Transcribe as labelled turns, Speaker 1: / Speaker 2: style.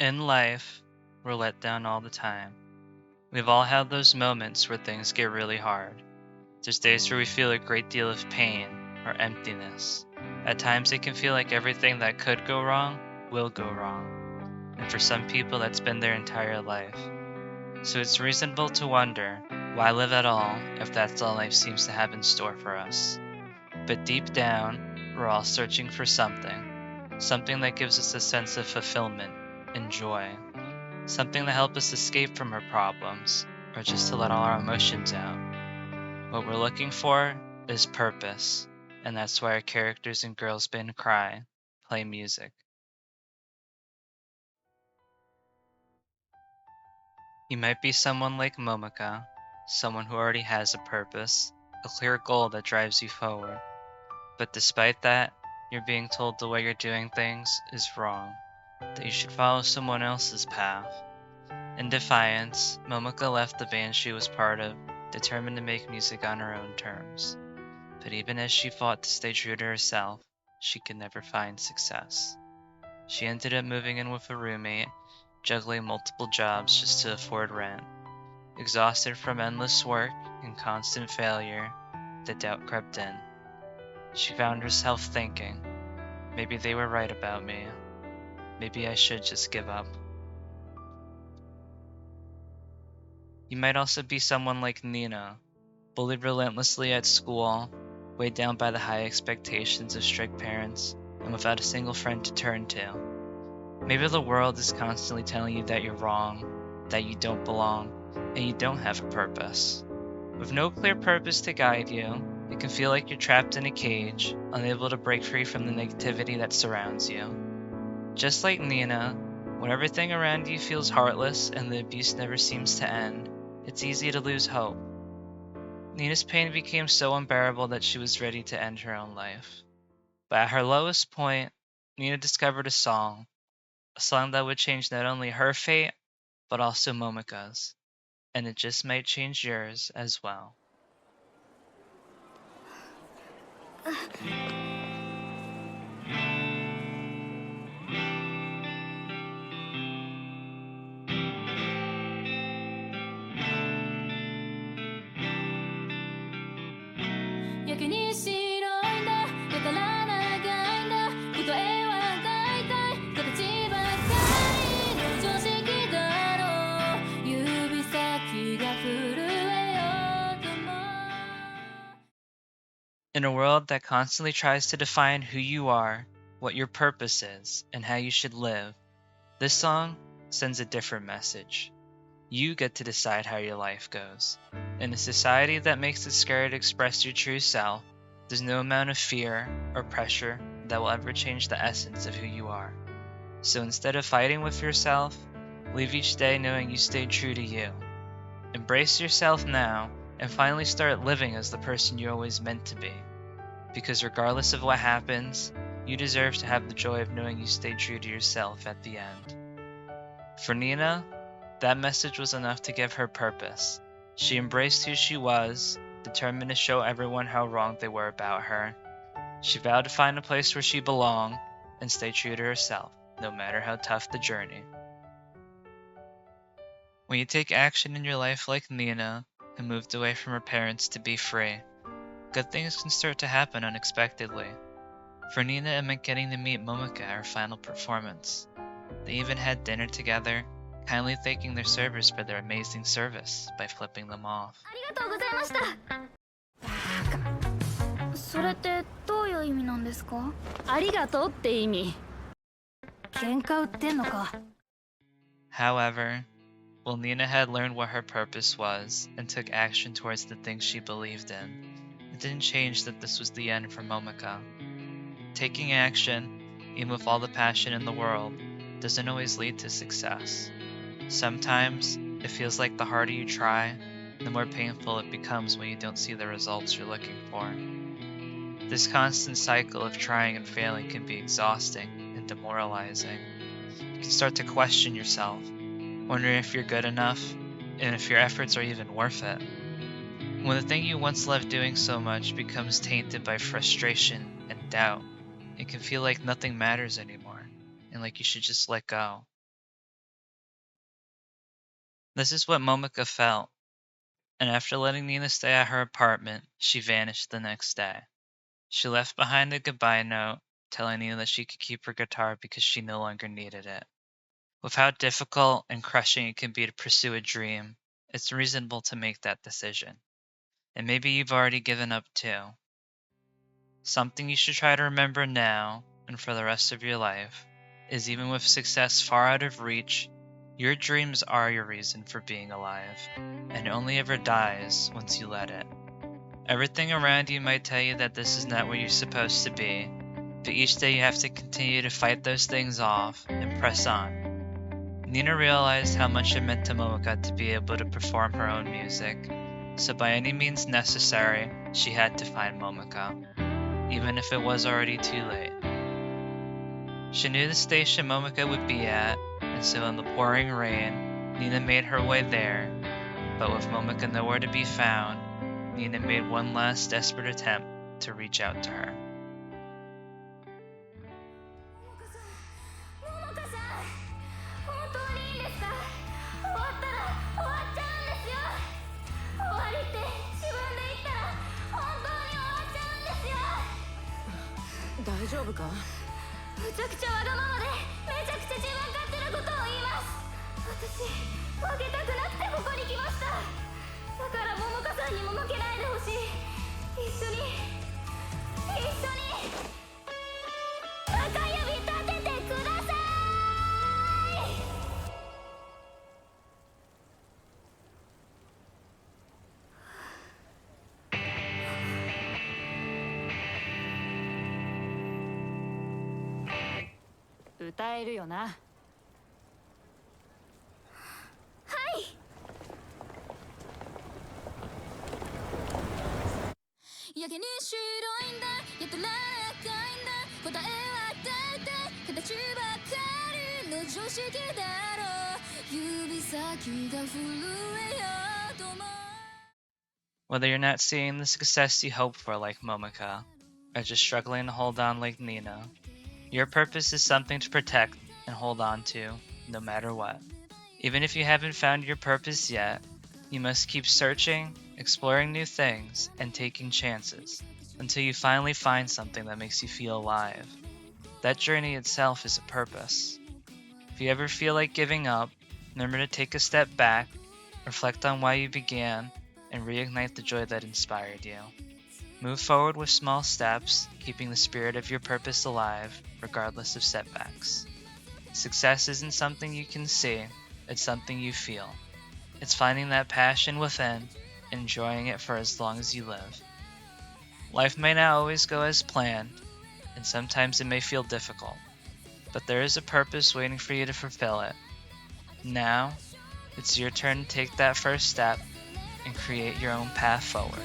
Speaker 1: In life, we're let down all the time. We've all had those moments where things get really hard. There's days where we feel a great deal of pain or emptiness. At times, it can feel like everything that could go wrong will go wrong. And for some people, that's been their entire life. So it's reasonable to wonder, why live at all if that's all life seems to have in store for us? But deep down, we're all searching for something that gives us a sense of fulfillment and joy. Something to help us escape from our problems, or just to let all our emotions out. What we're looking for is purpose, and that's why our characters in Girls Band Cry play music. You might be someone like Momika, someone who already has a purpose, a clear goal that drives you forward. But despite that, you're being told the way you're doing things is wrong, that you should follow someone else's path. In defiance, Momika left the band she was part of, determined to make music on her own terms. But even as she fought to stay true to herself, she could never find success. She ended up moving in with a roommate, juggling multiple jobs just to afford rent. Exhausted from endless work and constant failure, the doubt crept in. She found herself thinking, maybe they were right about me. Maybe I should just give up. You might also be someone like Nina, bullied relentlessly at school, weighed down by the high expectations of strict parents, and without a single friend to turn to. Maybe the world is constantly telling you that you're wrong, that you don't belong, and you don't have a purpose. With no clear purpose to guide you, it can feel like you're trapped in a cage, unable to break free from the negativity that surrounds you. Just like Nina, when everything around you feels heartless and the abuse never seems to end, it's easy to lose hope. Nina's pain became so unbearable that she was ready to end her own life. But at her lowest point, Nina discovered a song that would change not only her fate, but also Momika's. And it just might change yours as well. In a world that constantly tries to define who you are, what your purpose is, and how you should live, this song sends a different message. You get to decide how your life goes. In a society that makes it scary to express your true self, there's no amount of fear or pressure that will ever change the essence of who you are. So instead of fighting with yourself, live each day knowing you stayed true to you. Embrace yourself now and finally start living as the person you always meant to be. Because regardless of what happens, you deserve to have the joy of knowing you stayed true to yourself at the end. For Nina, that message was enough to give her purpose. She embraced who she was, determined to show everyone how wrong they were about her. She vowed to find a place where she belonged and stay true to herself, no matter how tough the journey. When you take action in your life like Nina, who moved away from her parents to be free, good things can start to happen unexpectedly. For Nina, it meant getting to meet Momika at her final performance. They even had dinner together, kindly thanking their servers for their amazing service by flipping them off.
Speaker 2: それってどういう意味なんですか？ありがとうって意味。喧嘩売ってんのか。
Speaker 1: However, while Nina had learned what her purpose was and took action towards the things she believed in, it didn't change that this was the end for Momika. Taking action, even with all the passion in the world, doesn't always lead to success. Sometimes, it feels like the harder you try, the more painful it becomes when you don't see the results you're looking for. This constant cycle of trying and failing can be exhausting and demoralizing. You can start to question yourself, wondering if you're good enough and if your efforts are even worth it. When the thing you once loved doing so much becomes tainted by frustration and doubt, it can feel like nothing matters anymore and like you should just let go. This is what Momika felt, and after letting Nina stay at her apartment, she vanished the next day. She left behind a goodbye note telling Nina that she could keep her guitar because she no longer needed it. With how difficult and crushing it can be to pursue a dream, it's reasonable to make that decision. And maybe you've already given up too. Something you should try to remember now and for the rest of your life is even with success far out of reach, your dreams are your reason for being alive, and it only ever dies once you let it. Everything around you might tell you that this is not where you're supposed to be, but each day you have to continue to fight those things off and press on. Nina realized how much it meant to Momika to be able to perform her own music, so by any means necessary, she had to find Momika, even if it was already too late. She knew the station Momika would be at, and so in the pouring rain, Nina made her way there, but with Momika nowhere to be found, Nina made one last desperate attempt to reach out to her.
Speaker 2: 桃香さん、本当にいいんですか？終わったら終わっちゃうんですよ。終わりって自分で言ったら本当に終わっちゃうんですよ。大丈夫か？むちゃくちゃわがままでめちゃくちゃ自分勝手なことを言います。私負けたくなくてここに来ました。だから桃香さんにも負けないでほしい。一緒に中指立ててください。歌えるよな。はい。やけに白いんだ、やたら赤いんだ、答えは大体形ばかりの常識だろう。指先が震えようとも。
Speaker 1: Whether you're not seeing the success you hope for like Momika, or just struggling to hold on like Nina, your purpose is something to protect and hold on to, no matter what. Even if you haven't found your purpose yet, you must keep searching, exploring new things, and taking chances, until you finally find something that makes you feel alive. That journey itself is a purpose. If you ever feel like giving up, remember to take a step back, reflect on why you began, and reignite the joy that inspired you. Move forward with small steps, keeping the spirit of your purpose alive, regardless of setbacks. Success isn't something you can see, it's something you feel. It's finding that passion within, and enjoying it for as long as you live. Life may not always go as planned, and sometimes it may feel difficult, but there is a purpose waiting for you to fulfill it. Now, it's your turn to take that first step and create your own path forward.